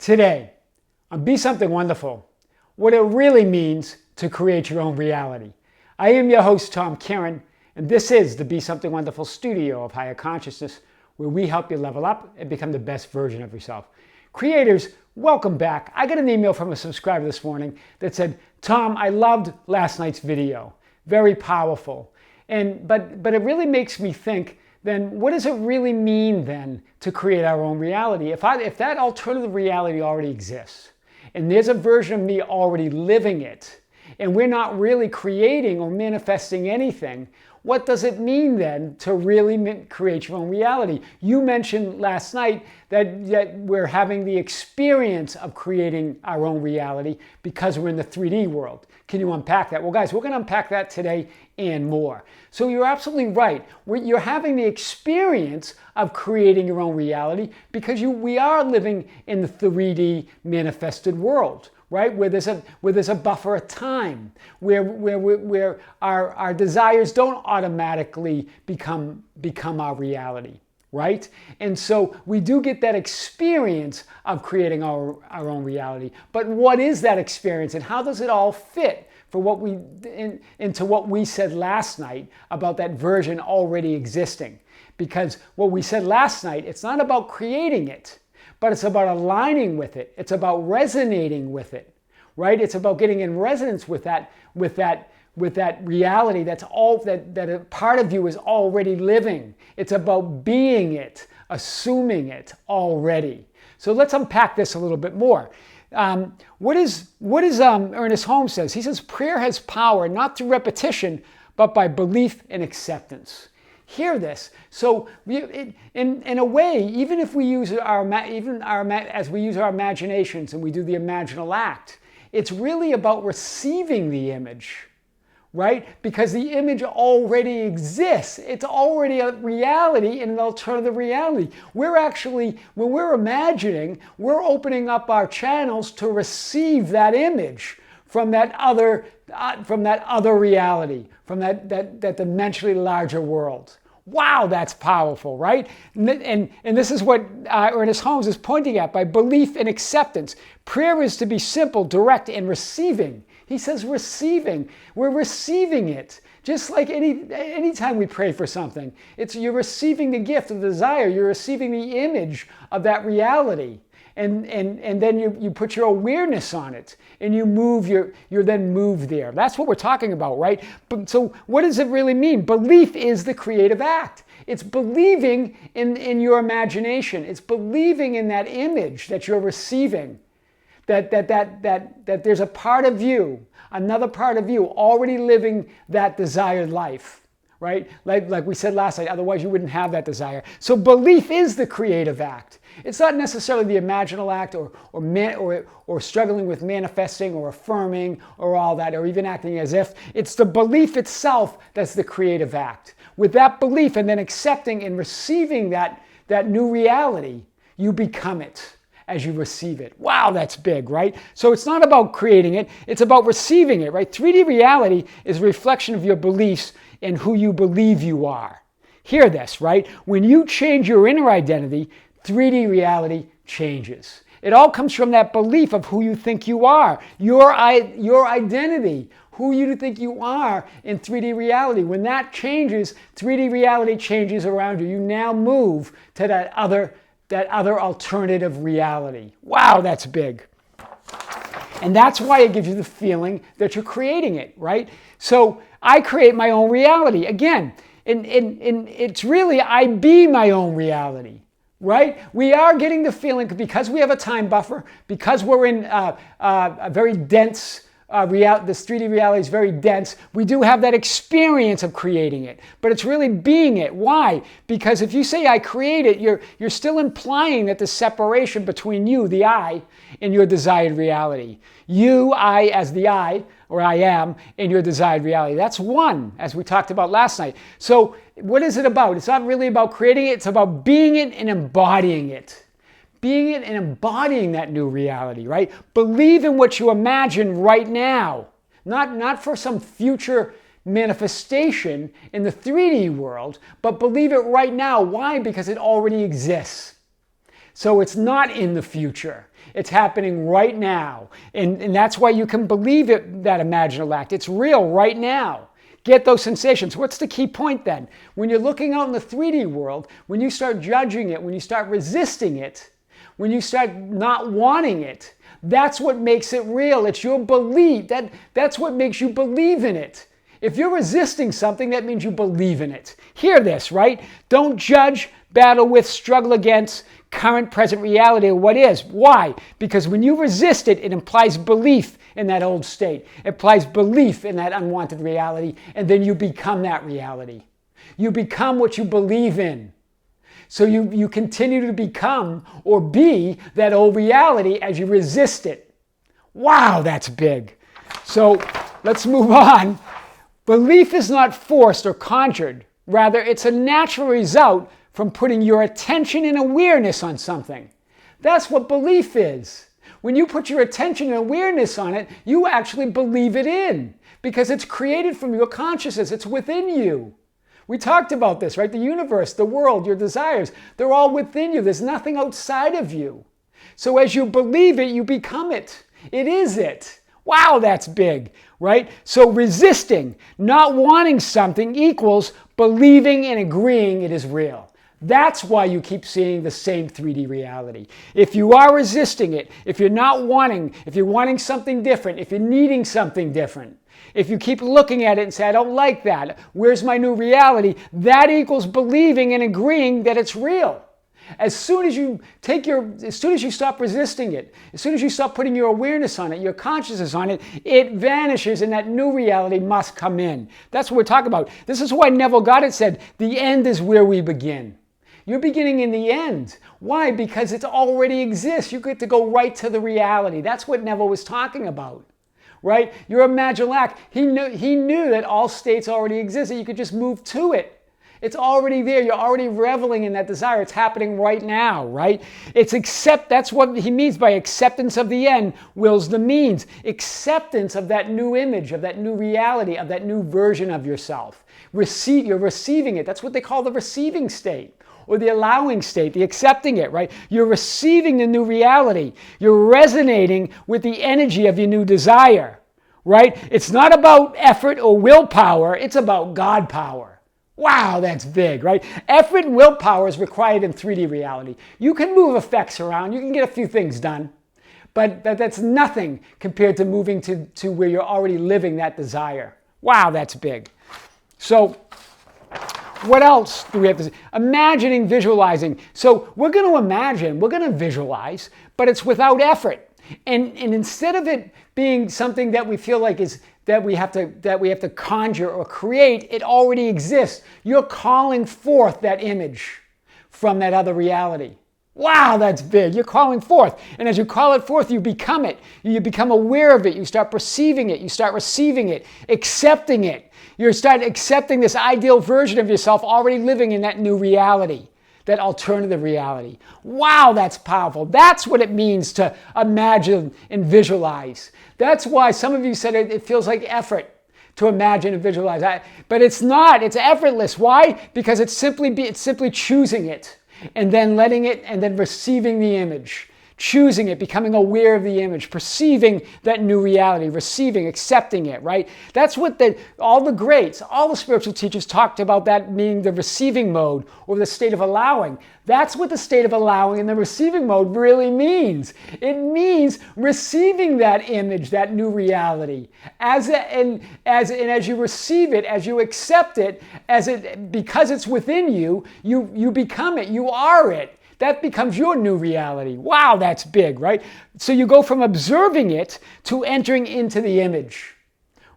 Today, on Be Something Wonderful, what it really means to create your own reality. I am your host, Tom Kieran, and this is the Be Something Wonderful studio of higher consciousness, where we help you level up and become the best version of yourself. Creators, welcome back. I got an email from a subscriber this morning that said, Tom, I loved last night's video. Very powerful. But it really makes me think, then what does it really mean then to create our own reality? If that alternative reality already exists, and there's a version of me already living it, and we're not really creating or manifesting anything, what does it mean then to really create your own reality? You mentioned last night that we're having the experience of creating our own reality because we're in the 3D world. Can you unpack that? Well, guys, we're going to unpack that today and more. So you're absolutely right. You're having the experience of creating your own reality because we are living in the 3D manifested world. Right? Where there's a buffer of time, where our desires don't automatically become our reality, right? And so we do get that experience of creating our own reality. But what is that experience, and how does it all fit for into what we said last night about that version already existing? Because what we said last night, it's not about creating it, but it's about aligning with it. It's about resonating with it, right? It's about getting in resonance with that reality that a part of you is already living. It's about being it, assuming it already. So let's unpack this a little bit more. What is Ernest Holmes says? He says prayer has power not through repetition, but by belief and acceptance. Hear this. So, in a way, even if we use as we use our imaginations and we do the imaginal act, it's really about receiving the image, right? Because the image already exists. It's already a reality in an alternative reality. We're actually, when we're imagining, we're opening up our channels to receive that image from that other reality, from that dimensionally larger world. Wow, that's powerful, right? And this is what Ernest Holmes is pointing at by belief and acceptance. Prayer is to be simple, direct, and receiving. He says receiving. We're receiving it. Just like any time we pray for something, you're receiving the gift of the desire. You're receiving the image of that reality. And then you put your awareness on it, and you're then moved there. That's what we're talking about, right? So what does it really mean? Belief is the creative act. It's believing in your imagination. It's believing in that image that you're receiving. That there's a part of you, another part of you already living that desired life. Right? Like we said last night, otherwise you wouldn't have that desire. So belief is the creative act. It's not necessarily the imaginal act or struggling with manifesting or affirming or all that, or even acting as if. It's the belief itself that's the creative act. With that belief and then accepting and receiving that new reality, you become it as you receive it. Wow, that's big, right? So it's not about creating it, it's about receiving it, right? 3D reality is a reflection of your beliefs and who you believe you are. Hear this, right? When you change your inner identity, 3D reality changes. It all comes from that belief of who you think you are, your identity, who you think you are in 3D reality. When that changes, 3D reality changes around you. You now move to that other alternative reality. Wow, that's big. And that's why it gives you the feeling that you're creating it, right? So I create my own reality. Again, and it's really, I be my own reality, right? We are getting the feeling, because we have a time buffer, because we're in a very dense this 3D reality is very dense. We do have that experience of creating it, but it's really being it. Why? Because if you say I create it, you're still implying that the separation between you, the I, and your desired reality. You, I, as the I, or I am, in your desired reality. That's one, as we talked about last night. So what is it about? It's not really about creating it. It's about being it and embodying it. Being it and embodying that new reality, right? Believe in what you imagine right now, not for some future manifestation in the 3D world, but believe it right now. Why? Because it already exists. So it's not in the future. It's happening right now. And that's why you can believe it, that imaginal act. It's real right now. Get those sensations. What's the key point then? When you're looking out in the 3D world, when you start judging it, when you start resisting it, when you start not wanting it, that's what makes it real. It's your belief. That's what makes you believe in it. If you're resisting something, that means you believe in it. Hear this, right? Don't judge, battle with, struggle against current present reality of what is. Why? Because when you resist it, it implies belief in that old state. It implies belief in that unwanted reality, and then you become that reality. You become what you believe in. So you continue to become or be that old reality as you resist it. Wow, that's big. So let's move on. Belief is not forced or conjured. Rather, it's a natural result from putting your attention and awareness on something. That's what belief is. When you put your attention and awareness on it, you actually believe it in because it's created from your consciousness. It's within you. We talked about this, right? The universe, the world, your desires, they're all within you. There's nothing outside of you. So as you believe it, you become it. It is it. Wow, that's big, right? So resisting, not wanting something equals believing and agreeing it is real. That's why you keep seeing the same 3D reality. If you are resisting it, if you're not wanting, if you're wanting something different, if you're needing something different, if you keep looking at it and say, I don't like that, where's my new reality? That equals believing and agreeing that it's real. As soon as you stop resisting it, as soon as you stop putting your awareness on it, your consciousness on it, it vanishes and that new reality must come in. That's what we're talking about. This is why Neville Goddard said, the end is where we begin. You're beginning in the end. Why? Because it already exists. You get to go right to the reality. That's what Neville was talking about. Right? Your imaginal act, he knew that all states already existed. You could just move to it. It's already there. You're already reveling in that desire. It's happening right now, right? That's what he means by acceptance of the end wills the means. Acceptance of that new image, of that new reality, of that new version of yourself. You're receiving it. That's what they call the receiving state. Or the allowing state, the accepting it, right? You're receiving the new reality. You're resonating with the energy of your new desire, right? It's not about effort or willpower. It's about God power. Wow, that's big, right? Effort and willpower is required in 3D reality. You can move effects around. You can get a few things done. But that's nothing compared to moving to where you're already living that desire. Wow, that's big. So what else do we have to say? Imagining, visualizing. So we're going to imagine, we're going to visualize, but it's without effort. And instead of it being something that we feel like that we have to conjure or create, it already exists. You're calling forth that image from that other reality. Wow, that's big. You're calling forth. And as you call it forth, you become it. You become aware of it. You start perceiving it. You start receiving it, accepting it. You start accepting this ideal version of yourself already living in that new reality, that alternative reality. Wow, that's powerful. That's what it means to imagine and visualize. That's why some of you said it feels like effort to imagine and visualize. But it's not. It's effortless. Why? Because it's simply choosing it and then letting it and then receiving the image. Choosing it, becoming aware of the image, perceiving that new reality, receiving, accepting it, right? That's what all the greats, all the spiritual teachers talked about, that being the receiving mode or the state of allowing. That's what the state of allowing and the receiving mode really means. It means receiving that image, that new reality. As you receive it, as you accept it, because it's within you, you become it, you are it. That becomes your new reality. Wow, that's big, right? So you go from observing it to entering into the image,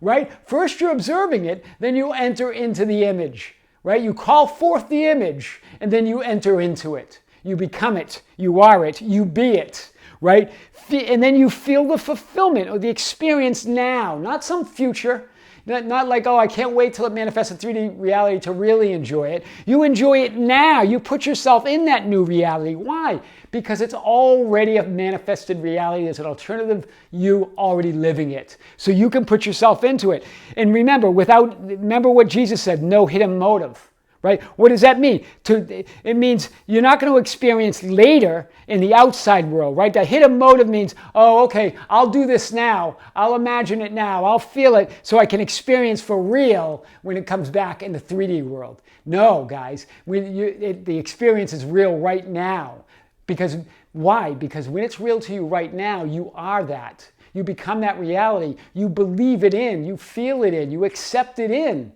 right? First you're observing it, then you enter into the image, right? You call forth the image, and then you enter into it. You become it, you are it, you be it, right? And then you feel the fulfillment or the experience now, not some future. Not like, oh, I can't wait till it manifests in 3D reality to really enjoy it. You enjoy it now. You put yourself in that new reality. Why? Because it's already a manifested reality. There's an alternative you already living it. So you can put yourself into it. And remember what Jesus said, no hidden motive. right? What does that mean? It means you're not going to experience later in the outside world, right? That hidden motive means, oh, okay, I'll do this now. I'll imagine it now. I'll feel it so I can experience for real when it comes back in the 3D world. No, guys, the experience is real right now. Because why? Because when it's real to you right now, you are that. You become that reality. You believe it in. You feel it in. You accept it in.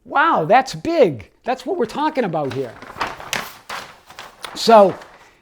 Wow, that's big. That's what we're talking about here. So,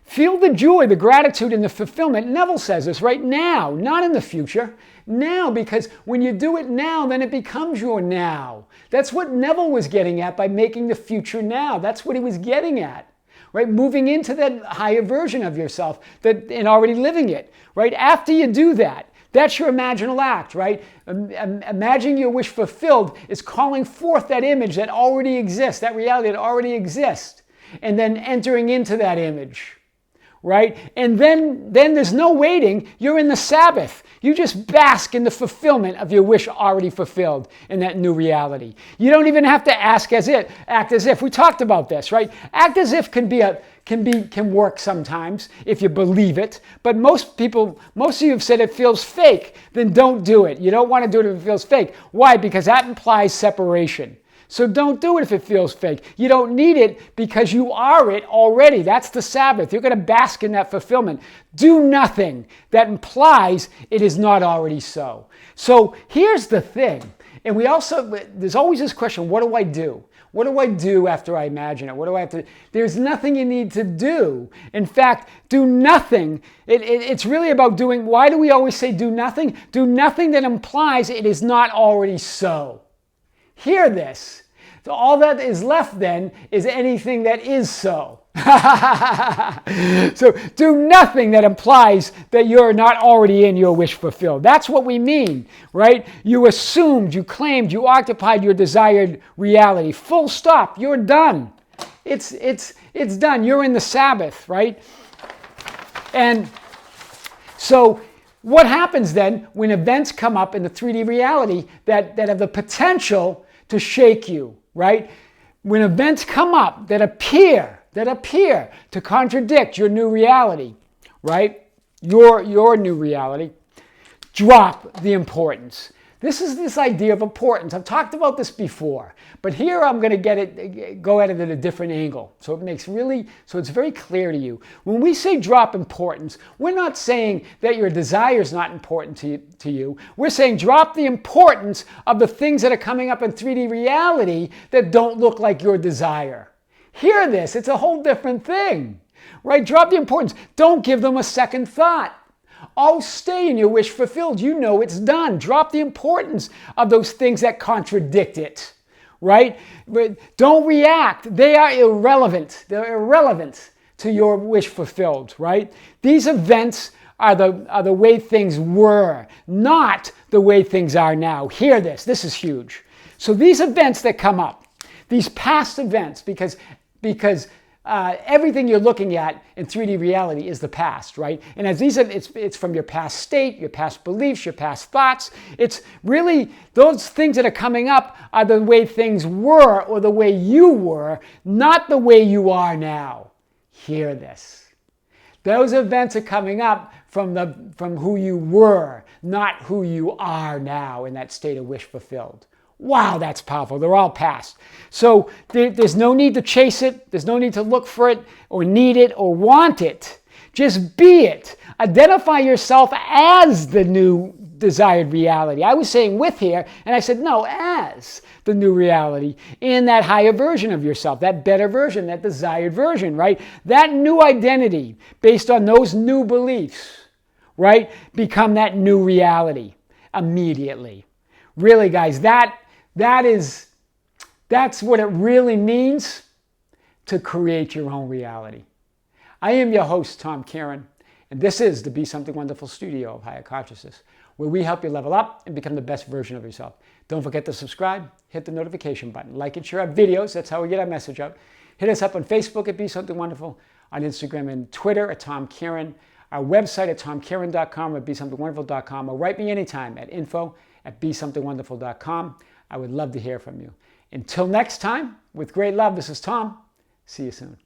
feel the joy, the gratitude, and the fulfillment. Neville says this right now, not in the future. Now, because when you do it now, then it becomes your now. That's what Neville was getting at by making the future now. That's what he was getting at. Right? Moving into that higher version of yourself and already living it. Right? After you do that, that's your imaginal act, right? Imagining your wish fulfilled is calling forth that image that already exists, that reality that already exists, and then entering into that image, right? And then there's no waiting. You're in the Sabbath. You just bask in the fulfillment of your wish already fulfilled in that new reality. You don't even have to act as if. We talked about this, right? Act as if can work sometimes if you believe it. But most of you have said it feels fake. Then don't do it. You don't want to do it if it feels fake. Why? Because that implies separation. So don't do it if it feels fake. You don't need it because you are it already. That's the Sabbath. You're going to bask in that fulfillment. Do nothing that implies it is not already so. So here's the thing. And there's always this question, what do I do? What do I do after I imagine it? What do I have to do? There's nothing you need to do. In fact, do nothing. It's really about doing, why do we always say do nothing? Do nothing that implies it is not already so. Hear this. So all that is left then is anything that is so. So do nothing that implies that you're not already in your wish fulfilled. That's what we mean, right? You assumed, you claimed, you occupied your desired reality. Full stop. You're done. It's done. You're in the Sabbath, right? And so what happens then when events come up in the 3D reality that have the potential to shake you, right? When events come up that appear to contradict your new reality, right? Your new reality, drop the importance. This is this idea of importance. I've talked about this before, but here I'm going to go at it at a different angle. So it's very clear to you. When we say drop importance, we're not saying that your desire is not important to you. We're saying drop the importance of the things that are coming up in 3D reality that don't look like your desire. Hear this. It's a whole different thing, right? Drop the importance. Don't give them a second thought. Oh, stay in your wish fulfilled. You know it's done. Drop the importance of those things that contradict it, right? But don't react. They are irrelevant. They're irrelevant to your wish fulfilled, right? These events are the way things were, not the way things are now. Hear this. This is huge. So these events that come up, these past events, because everything you're looking at in 3D reality is the past, right? And as it's from your past state, your past beliefs, your past thoughts. It's really those things that are coming up are the way things were or the way you were, not the way you are now. Hear this. Those events are coming up from who you were, not who you are now in that state of wish fulfilled. Wow, that's powerful. They're all past. So there's no need to chase it. There's no need to look for it or need it or want it. Just be it. Identify yourself as the new desired reality. I was saying with here, and I said no, as the new reality in that higher version of yourself, that better version, that desired version, right? That new identity based on those new beliefs, right? Become that new reality immediately. Really, guys, that's what it really means to create your own reality. I am your host, Tom Kieran, and this is the Be Something Wonderful studio of Higher Consciousness, where we help you level up and become the best version of yourself. Don't forget to subscribe, hit the notification button, like and share our videos. That's how we get our message out. Hit us up on Facebook at Be Something Wonderful, on Instagram and Twitter at Tom Kieran, our website at tomkieran.com or BeSomethingWonderful.com, or write me anytime at info@BeSomethingWonderful.com. I would love to hear from you. Until next time, with great love, this is Tom. See you soon.